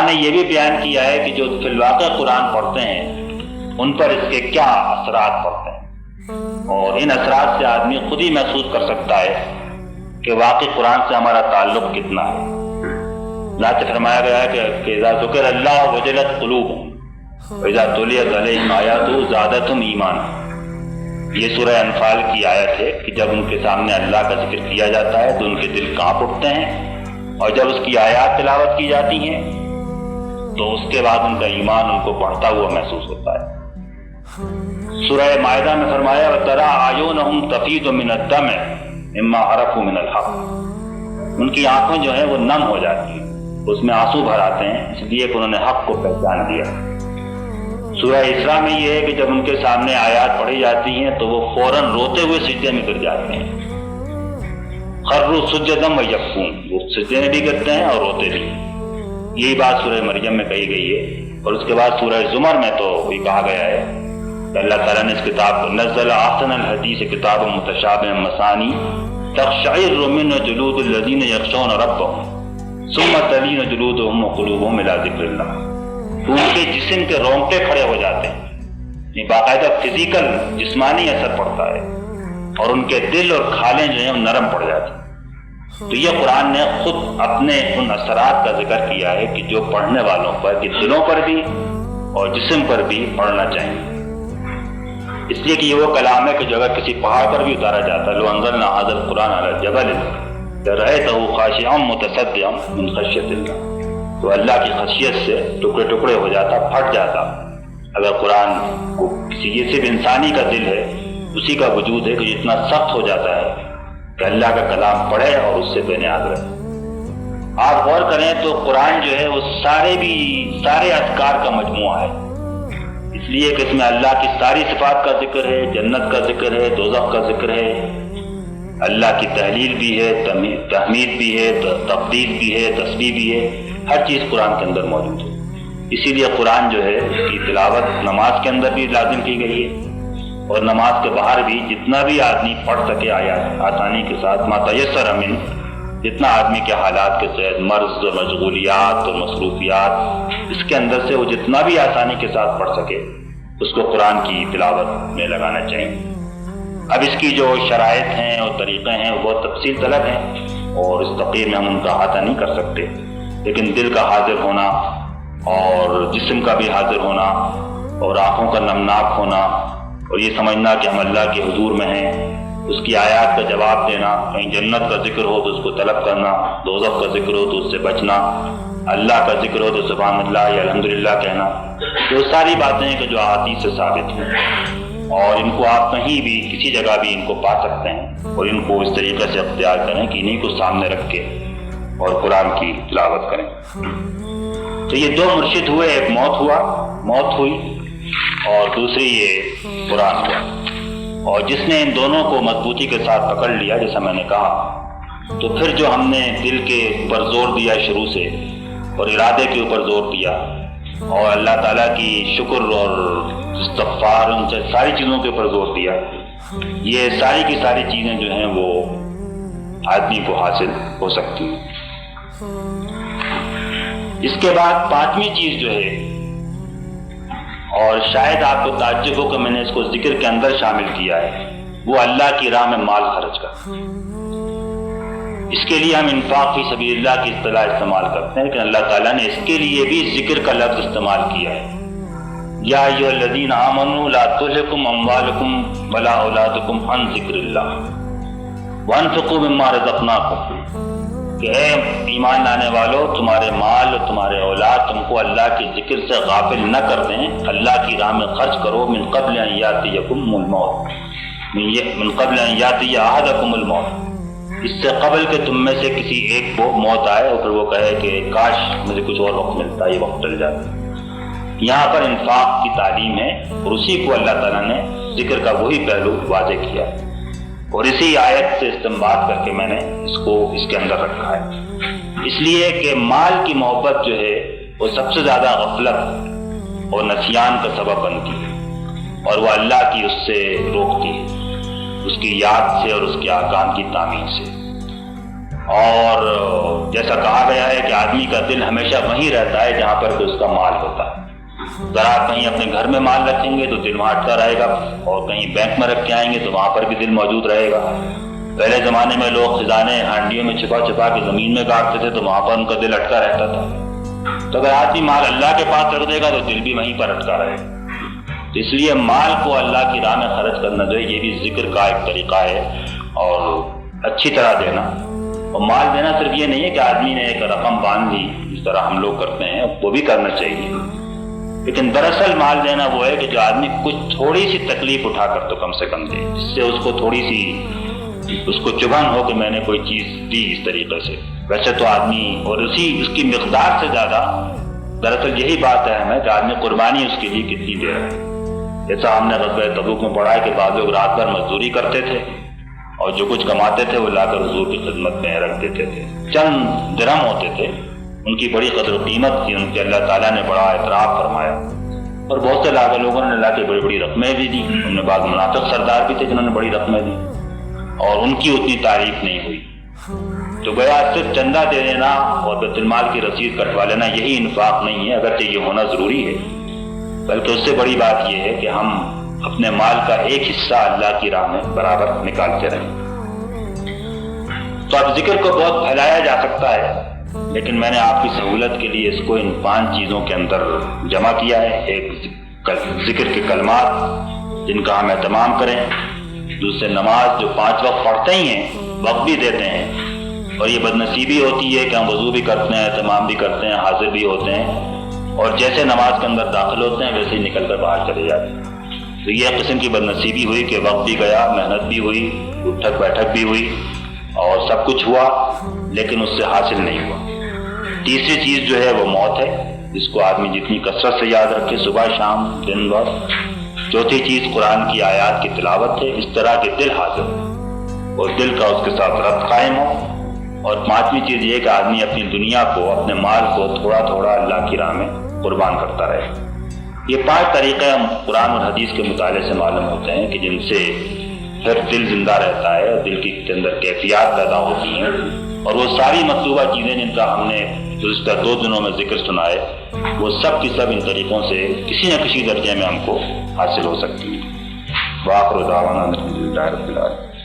نے یہ بھی بیان کیا ہے کہ جو فی الواقع قرآن پڑھتے ہیں ان پر اس کے کیا اثرات پڑتے ہیں، اور ان اثرات سے آدمی خود ہی محسوس کر سکتا ہے کہ واقعی قرآن سے ہمارا تعلق کتنا ہے۔ اللہ سے فرمایا گیا ہے کہ اذا ذکر اللہ وجلت قلوبہم واذا تلیت علیہم آیاتہ زادتہم ایمانا۔ یہ سورہ انفال کی آیت ہے کہ جب ان کے سامنے اللہ کا ذکر کیا جاتا ہے تو ان کے دل کانپ اٹھتے ہیں، اور جب اس کی آیات تلاوت کی جاتی ہیں تو اس کے بعد ان کا ایمان ان کو بڑھتا ہوا محسوس ہوتا ہے۔ سورہ مائدہ میں فرمایا وَتَرَىٰ أَعْيُنَهُمْ تَفِيضُ مِنَ الدَّمْعِ مِمَّا عَرَفُوا مِنَ الْحَقِّ۔ ان کی آنکھیں جو ہیں وہ نم ہو جاتی ہیں، اس میں آنسو بھر آتے ہیں، اس لیے کہ انہوں نے حق کو پہچان لیا۔ سورہ اسراء میں یہ ہے کہ جب ان کے سامنے آیات پڑھی جاتی ہیں تو وہ فوراً روتے ہوئے سجدے میں گر جاتے ہیں۔ خروا سجدا ویبکون، وہ سجدے میں بھی گرتے ہیں اور روتے بھی۔ یہی بات سورہ مریم میں کہی گئی ہے، اور اس کے بعد سورہ زمر میں تو بھی کہا گیا ہے کہ اللہ تعالیٰ نے اس کتاب کو نزل احسن الحدیث کتاب متشابہ مثانی تقشعر منہ جلود الذین یخشون ربهم ثم تلین جلودهم وقلوبهم الی ذکر اللہ۔ تو ان کے جسم کے رونگٹے کھڑے ہو جاتے ہیں، یہ باقاعدہ فزیکل جسمانی اثر پڑتا ہے، اور ان کے دل اور کھالیں جو ہیں وہ نرم پڑ جاتی ہیں۔ تو یہ قرآن نے خود اپنے ان اثرات کا ذکر کیا ہے کہ جو پڑھنے والوں پر کہ دلوں پر بھی اور جسم پر بھی پڑھنا چاہیے، اس لیے کہ یہ وہ کلام ہے کہ جو اگر کسی پہاڑ پر بھی اتارا جاتا ہے، لو انزلنا ھذا القرآن علی جبل لرأیتہ خاشعا متصدعا من خشیۃ اللہ، تو اللہ کی خشیت سے ٹکڑے ٹکڑے ہو جاتا، پھٹ جاتا۔ اگر قرآن کو کسی یہ صرف انسانی کا دل ہے، اسی کا وجود ہے کہ اتنا سخت ہو جاتا ہے کہ اللہ کا کلام پڑھے اور اس سے بے نیاز رہے۔ آپ غور کریں تو قرآن جو ہے وہ سارے اذکار کا مجموعہ ہے، اس لیے کہ اس میں اللہ کی ساری صفات کا ذکر ہے، جنت کا ذکر ہے، دوزخ کا ذکر ہے، اللہ کی تحلیل بھی ہے، تحمید بھی ہے، تقدیس بھی ہے، تسبیح بھی ہے، ہر چیز قرآن کے اندر موجود ہے۔ اسی لیے قرآن جو ہے اس کی تلاوت نماز کے اندر بھی لازم کی گئی ہے، اور نماز کے باہر بھی جتنا بھی آدمی پڑھ سکے آیات آسانی کے ساتھ ما تیسر من، جتنا آدمی کے حالات کے تحت مرض اور مشغولیات اور مصروفیات، اس کے اندر سے وہ جتنا بھی آسانی کے ساتھ پڑھ سکے اس کو قرآن کی تلاوت میں لگانا چاہیے۔ اب اس کی جو شرائط ہیں اور طریقے ہیں وہ بہت تفصیل طلب ہیں، اور اس تقریر میں ہم ان کا احاطہ نہیں کر سکتے، لیکن دل کا حاضر ہونا اور جسم کا بھی حاضر ہونا اور آنکھوں کا نمناک ہونا، اور یہ سمجھنا کہ ہم اللہ کے حضور میں ہیں، اس کی آیات کا جواب دینا، کہیں جنت کا ذکر ہو تو اس کو طلب کرنا، دوزخ کا ذکر ہو تو اس سے بچنا، اللہ کا ذکر ہو تو سبحان اللہ یا الحمدللہ کہنا، وہ ساری باتیں ہیں کہ جو احادیث سے ثابت ہیں، اور ان کو آپ کہیں بھی کسی جگہ بھی ان کو پا سکتے ہیں، اور ان کو اس طریقے سے اختیار کریں کہ انہیں کو سامنے رکھ کے اور قرآن کی تلاوت کریں۔ تو یہ دو مرشد ہوئے، ایک موت ہوئی اور دوسری یہ قرآن ہوا، اور جس نے ان دونوں کو مضبوطی کے ساتھ پکڑ لیا، جیسا میں نے کہا، تو پھر جو ہم نے دل کے اوپر زور دیا شروع سے اور ارادے کے اوپر زور دیا، اور اللہ تعالیٰ کی شکر اور استغفار، ان سے ساری چیزوں کے اوپر زور دیا، یہ ساری کی ساری چیزیں جو ہیں وہ آدمی کو حاصل ہو سکتی ہیں۔ اس کے بعد پانچویں چیز جو ہے، اور شاید آپ کو تعجب ہو کہ میں نے اس کو ذکر کے اندر شامل کیا ہے، وہ اللہ کی راہ میں مال خرچ کرنا۔ اس کے لیے ہم انفاق فی سبیل اللہ کی اصطلاح استعمال کرتے ہیں، لیکن اللہ تعالیٰ نے اس کے لیے بھی ذکر کا لفظ استعمال کیا ہے۔ یا ایھا الذین آمنوا لا تلھکم اموالکم ولا اولادکم عن ذکر اللہ وانفقوا مما رزقناکم، کہ اے ایمان لانے والو، تمہارے مال اور تمہارے اولاد تم کو اللہ کے ذکر سے غافل نہ کر دیں، اللہ کی راہ میں خرچ کرو، من قبل ان یاتیکم الموت، من قبل ان یاتی احدکم الموت، اس سے قبل کہ تم میں سے کسی ایک کو موت آئے اور پھر وہ کہے کہ کاش مجھے کچھ اور وقت ملتا، یہ وقت ٹل جاتا۔ یہاں پر انفاق کی تعلیم ہے، اور اسی کو اللہ تعالیٰ نے ذکر کا وہی پہلو واضح کیا، اور اسی آیت سے استنباط کر کے میں نے اس کو اس کے اندر رکھا ہے، اس لیے کہ مال کی محبت جو ہے وہ سب سے زیادہ غفلت اور نسیان کا سبب بنتی ہے، اور وہ اللہ کی اس سے روکتی ہے، اس کی یاد سے اور اس کے احکام کی تعمیر سے۔ اور جیسا کہا گیا ہے کہ آدمی کا دل ہمیشہ وہیں رہتا ہے جہاں پر کہ اس کا مال ہوتا ہے۔ اگر آپ کہیں اپنے گھر میں مال رکھیں گے تو دل وہاں اٹکا رہے گا، اور کہیں بینک میں رکھ کے آئیں گے تو وہاں پر بھی دل موجود رہے گا۔ پہلے زمانے میں لوگ خزانے ہانڈیوں میں چھپا چھپا کے زمین میں گاڑتے تھے تو وہاں پر ان کا دل اٹکا رہتا تھا۔ تو اگر آدمی مال اللہ کے پاس رکھ دے گا تو دل بھی وہیں پر اٹکا رہے گا۔ تو اس لیے مال کو اللہ کی راہ میں خرچ کرنا جو ہے یہ بھی ذکر کا ایک طریقہ ہے، اور اچھی طرح دینا۔ اور مال دینا صرف یہ نہیں ہے کہ آدمی نے ایک رقم باندھ لی جس طرح ہم لوگ کرتے ہیں، وہ بھی کرنا چاہیے، لیکن دراصل مال دینا وہ ہے کہ جو آدمی کچھ تھوڑی سی تکلیف اٹھا کر تو کم سے کم دے، جس سے اس کو تھوڑی سی اس کو چبھن ہو کہ میں نے کوئی چیز دی اس طریقے سے۔ ویسے تو آدمی اور اس کی مقدار سے زیادہ دراصل یہی بات ہے ہمیں کہ آدمی قربانی اس کے لیے کتنی دے رہا ہے۔ جیسا ہم نے غزوہ تبوک میں پڑھا ہے کہ بعض لوگ رات بھر مزدوری کرتے تھے اور جو کچھ کماتے تھے وہ لا کر حضور کی خدمت میں رکھ دیتے تھے۔ چند درہم ہوتے تھے، ان کی بڑی قدر و قیمت تھی، ان کے اللہ تعالیٰ نے بڑا اعتراف فرمایا، اور بہت سے لوگوں نے لا کے بڑی بڑی رقمیں بھی دی۔ ان میں بعض منافق سردار بھی تھے جنہوں نے بڑی رقمیں دی اور ان کی اتنی تعریف نہیں ہوئی۔ تو گویا صرف چندہ دے دینا اور بیت المال کی رسید کٹوا لینا یہی انفاق نہیں ہے، اگرچہ یہ ہونا ضروری ہے، بلکہ اس سے بڑی بات یہ ہے کہ ہم اپنے مال کا ایک حصہ اللہ کی راہ میں برابر نکالتے رہیں۔ تو اب ذکر کو بہت پھیلایا جا سکتا ہے، لیکن میں نے آپ کی سہولت کے لیے اس کو ان 5 چیزوں کے اندر جمع کیا ہے۔ ایک ذکر کے کلمات جن کا ہم اہتمام کریں، دوسرے نماز جو 5 وقت پڑھتے ہی ہیں، وقت بھی دیتے ہیں، اور یہ بدنصیبی ہوتی ہے کہ ہم وضو بھی کرتے ہیں، اہتمام بھی کرتے ہیں، حاضر بھی ہوتے ہیں، اور جیسے نماز کے اندر داخل ہوتے ہیں ویسے ہی نکل کر باہر چلے جاتے ہیں۔ تو یہ ایک قسم کی بدنصیبی ہوئی کہ وقت بھی گیا، محنت بھی ہوئی، اٹھک بیٹھک بھی ہوئی، اور سب کچھ ہوا لیکن اس سے حاصل نہیں ہوا۔ تیسری چیز جو ہے وہ موت ہے، جس کو آدمی جتنی کثرت سے یاد رکھے صبح شام دن وقت۔ چوتھی چیز قرآن کی آیات کی تلاوت ہے، اس طرح کے دل حاضر ہو اور دل کا اس کے ساتھ ربط قائم ہو۔ اور 5ویں چیز یہ کہ آدمی اپنی دنیا کو، اپنے مال کو تھوڑا تھوڑا اللہ کی راہ میں قربان کرتا رہے۔ یہ 5 طریقے ہم قرآن اور حدیث کے مطالعے سے معلوم ہوتے ہیں کہ جن سے پھر دل زندہ رہتا ہے، دل کے اندر کیفیات پیدا ہوتی ہیں، اور وہ ساری مطلوبہ چیزیں جن کا ہم نے گزشتہ 2 دنوں میں ذکر سنا ہے، وہ سب کی سب ان طریقوں سے کسی نہ کسی درجے میں ہم کو حاصل ہو سکتی ہے۔ وآخر دعوانا الحمدللہ رب العالمین۔